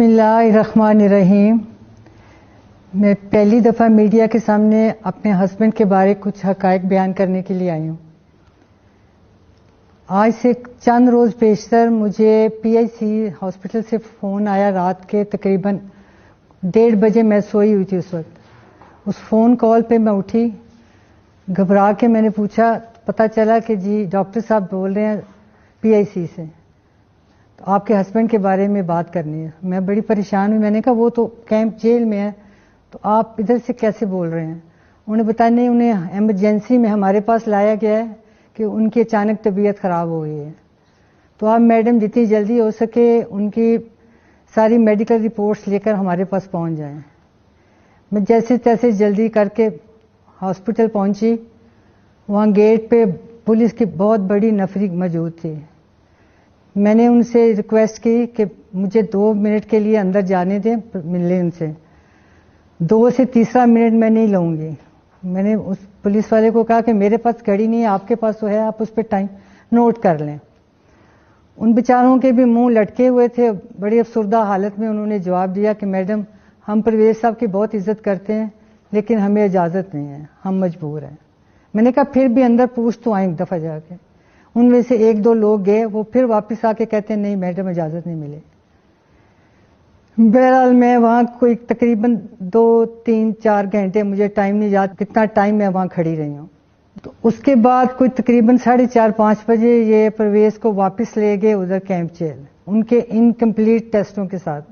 بسم اللہ الرحمن الرحیم. میں پہلی دفعہ میڈیا کے سامنے اپنے ہسبینڈ کے بارے کچھ حقائق بیان کرنے کے لیے آئی ہوں. آج سے چند روز پیشتر مجھے پی آئی سی ہاسپٹل سے فون آیا. رات کے تقریباً 1:30 بجے میں سوئی ہوئی تھی اس وقت. اس فون کال پہ میں اٹھی, گھبرا کے میں نے پوچھا, پتہ چلا کہ جی ڈاکٹر صاحب بول رہے ہیں پی آئی سی سے, تو آپ کے ہسبینڈ کے بارے میں بات کرنی ہے. میں بڑی پریشان ہوئی. میں نے کہا وہ تو کیمپ جیل میں ہے, تو آپ ادھر سے کیسے بول رہے ہیں؟ انہوں نے بتایا نہیں, انہیں ایمرجنسی میں ہمارے پاس لایا گیا ہے کہ ان کی اچانک طبیعت خراب ہو گئی ہے, تو آپ میڈم جتنی جلدی ہو سکے ان کی ساری میڈیکل رپورٹس لے کر ہمارے پاس پہنچ جائیں. میں جیسے تیسے جلدی کر کے ہاسپٹل پہنچی. وہاں گیٹ پہ پولیس کی بہت بڑی نفری موجود تھی. میں نے ان سے ریکویسٹ کی کہ مجھے 2 منٹ کے لیے اندر جانے دیں, مل لیں ان سے. 2 سے تیسرا منٹ میں نہیں لوں گی. میں نے اس پولیس والے کو کہا کہ میرے پاس گھڑی نہیں ہے, آپ کے پاس تو ہے, آپ اس پہ ٹائم نوٹ کر لیں. ان بیچاروں کے بھی منہ لٹکے ہوئے تھے. بڑی افسردہ حالت میں انہوں نے جواب دیا کہ میڈم ہم پرویز صاحب کی بہت عزت کرتے ہیں لیکن ہمیں اجازت نہیں ہے, ہم مجبور ہیں. میں نے کہا پھر بھی اندر پوچھ تو آئیں ایک دفعہ جا کے. ان میں سے 1-2 لوگ گئے, وہ پھر واپس آ کے کہتے ہیں نہیں میڈم اجازت نہیں ملے. بہرحال میں وہاں کوئی تقریباً 2-3-4 گھنٹے, مجھے ٹائم نہیں یاد کتنا ٹائم میں وہاں کھڑی رہی ہوں. تو اس کے بعد کوئی تقریباً 4:30-5 بجے یہ پرویز کو واپس لے گئے ادھر کیمپ جیل, ان کے انکمپلیٹ ٹیسٹوں کے ساتھ.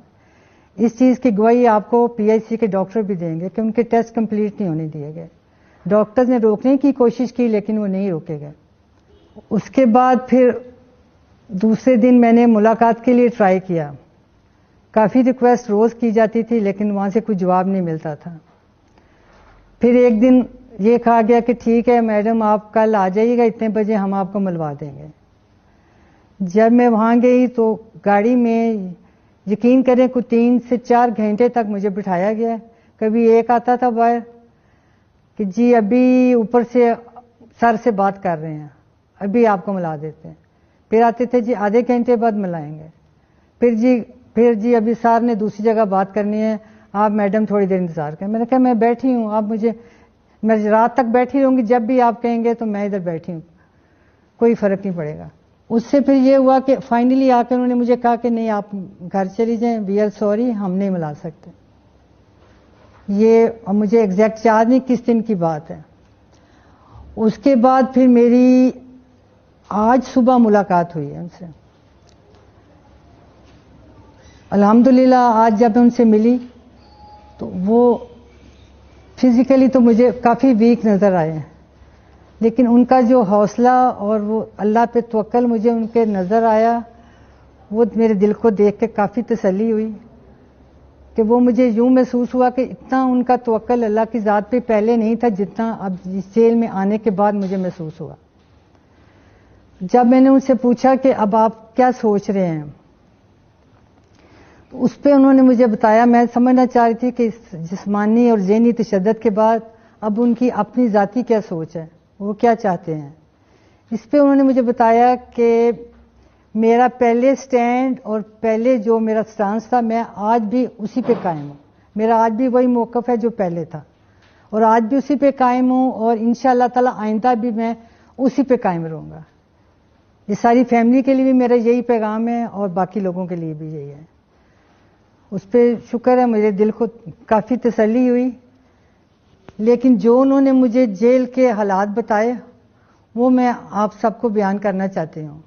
اس چیز کی گواہی آپ کو پی آئی سی کے ڈاکٹر بھی دیں گے کہ ان کے ٹیسٹ کمپلیٹ نہیں ہونے دیے گئے. ڈاکٹر نے روکنے کی کوشش کی لیکن وہ نہیں روکے گئے. اس کے بعد پھر دوسرے دن میں نے ملاقات کے لیے ٹرائی کیا. کافی ریکویسٹ روز کی جاتی تھی لیکن وہاں سے کوئی جواب نہیں ملتا تھا. پھر ایک دن یہ کہا گیا کہ ٹھیک ہے میڈم آپ کل آ جائیے گا اتنے بجے, ہم آپ کو ملوا دیں گے. جب میں وہاں گئی تو گاڑی میں یقین کریں کوئی 3 سے 4 گھنٹے تک مجھے بٹھایا گیا. کبھی ایک آتا تھا باہر کہ جی ابھی اوپر سے سر سے بات کر رہے ہیں, ابھی آپ کو ملا دیتے ہیں. پھر آتے تھے جی آدھے گھنٹے بعد ملائیں گے. پھر جی ابھی سر نے دوسری جگہ بات کرنی ہے, آپ میڈم تھوڑی دیر انتظار کریں. میں نے کہا میں بیٹھی ہوں, آپ میں رات تک بیٹھی رہوں گی, جب بھی آپ کہیں گے تو میں ادھر بیٹھی ہوں, کوئی فرق نہیں پڑے گا. اس سے پھر یہ ہوا کہ فائنلی آ کے انہوں نے مجھے کہا کہ نہیں آپ گھر چلی جائیں, وی آر سوری, ہم نہیں ملا سکتے. یہ مجھے ایگزیکٹ یاد نہیں کس دن کی بات ہے. اس کے بعد پھر میری آج صبح ملاقات ہوئی ہے ان سے. الحمدللہ آج جب ان سے ملی تو وہ فزیکلی تو مجھے کافی ویک نظر آئے ہیں, لیکن ان کا جو حوصلہ اور وہ اللہ پہ توکل مجھے ان کے نظر آیا, وہ میرے دل کو دیکھ کے کافی تسلی ہوئی کہ وہ مجھے یوں محسوس ہوا کہ اتنا ان کا توکل اللہ کی ذات پہ پہلے نہیں تھا جتنا اب اس جیل میں آنے کے بعد مجھے محسوس ہوا. جب میں نے ان سے پوچھا کہ اب آپ کیا سوچ رہے ہیں, تو اس پہ انہوں نے مجھے بتایا, میں سمجھنا چاہ رہی تھی کہ اس جسمانی اور ذہنی تشدد کے بعد اب ان کی اپنی ذاتی کیا سوچ ہے, وہ کیا چاہتے ہیں. اس پہ انہوں نے مجھے بتایا کہ میرا پہلے سٹینڈ اور پہلے جو میرا سٹانس تھا میں آج بھی اسی پہ قائم ہوں. میرا آج بھی وہی موقف ہے جو پہلے تھا, اور آج بھی اسی پہ قائم ہوں, اور انشاءاللہ تعالی آئندہ بھی میں اسی پہ قائم رہوں گا. یہ ساری فیملی کے لیے بھی میرا یہی پیغام ہے اور باقی لوگوں کے لیے بھی یہی ہے. اس پہ شکر ہے, مجھے دل کو کافی تسلی ہوئی. لیکن جو انہوں نے مجھے جیل کے حالات بتائے وہ میں آپ سب کو بیان کرنا چاہتی ہوں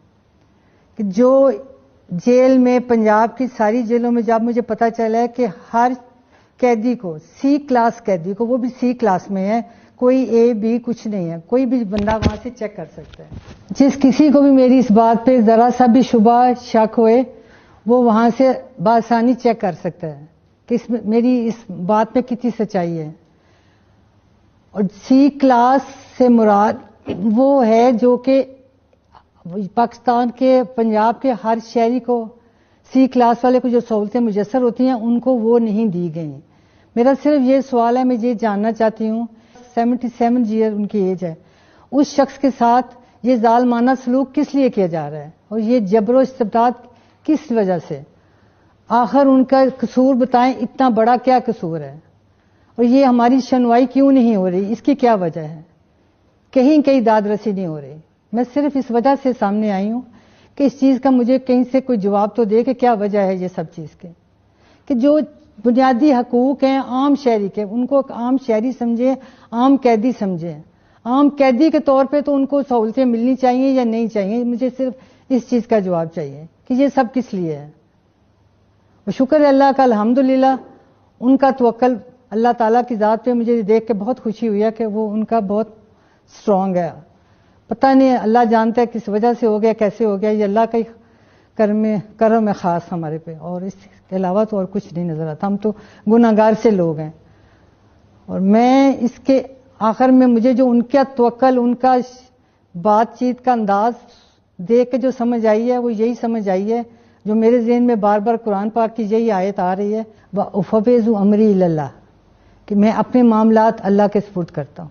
کہ جو جیل میں پنجاب کی ساری جیلوں میں جب مجھے پتا چلا ہے کہ ہر قیدی کو سی کلاس قیدی کو, وہ بھی سی کلاس میں ہے, کوئی اے بی کچھ نہیں ہے, کوئی بھی بندہ وہاں سے چیک کر سکتا ہے. جس کسی کو بھی میری اس بات پہ ذرا سا بھی شبہ شک ہوئے وہ وہاں سے بآسانی چیک کر سکتا ہے کہ میری اس بات میں کتنی سچائی ہے. اور سی کلاس سے مراد وہ ہے جو کہ پاکستان کے پنجاب کے ہر شہری کو سی کلاس والے کو جو سہولتیں میسر ہوتی ہیں ان کو وہ نہیں دی گئیں. میرا صرف یہ سوال ہے, میں یہ جاننا چاہتی ہوں, 77 ایئر ان کی ایج ہے, اس شخص کے ساتھ یہ ظالمانہ سلوک کس لیے کیا جا رہا ہے اور یہ جبر و استبداد کس وجہ سے. آخر ان کا قصور بتائیں، اتنا بڑا کیا قصور ہے، اور یہ ہماری سنوائی کیوں نہیں ہو رہی، اس کی کیا وجہ ہے؟ کہیں داد رسی نہیں ہو رہی۔ میں صرف اس وجہ سے سامنے آئی ہوں کہ اس چیز کا مجھے کہیں سے کوئی جواب تو دے کہ کیا وجہ ہے یہ سب چیز کے، کہ جو بنیادی حقوق ہیں عام شہری کے، ان کو عام شہری سمجھے، عام قیدی سمجھے، عام قیدی کے طور پہ تو ان کو سہولتیں ملنی چاہیے یا نہیں چاہیے؟ مجھے صرف اس چیز کا جواب چاہیے کہ یہ سب کس لیے ہے۔ اور شکر ہے اللہ کا، الحمدللہ ان کا توکل اللہ تعالیٰ کی ذات پہ مجھے دیکھ کے بہت خوشی ہوئی ہے کہ وہ ان کا بہت سٹرونگ ہے۔ پتہ نہیں اللہ جانتا ہے کس وجہ سے ہو گیا، کیسے ہو گیا، یہ اللہ کا ہی کرم ہے خاص ہمارے پہ، اور اس کے علاوہ تو اور کچھ نہیں نظر آتا۔ ہم تو گناہ گار سے لوگ ہیں، اور میں اس کے آخر میں مجھے جو ان کا توکل، ان کا بات چیت کا انداز دیکھ کے جو سمجھ آئی ہے وہ یہی سمجھ آئی ہے جو میرے ذہن میں بار بار قرآن پاک کی یہی آیت آ رہی ہے، وَأُفَوِّضُ أَمْرِي إِلَى اللَّهِ، کہ میں اپنے معاملات اللہ کے سپرد کرتا ہوں۔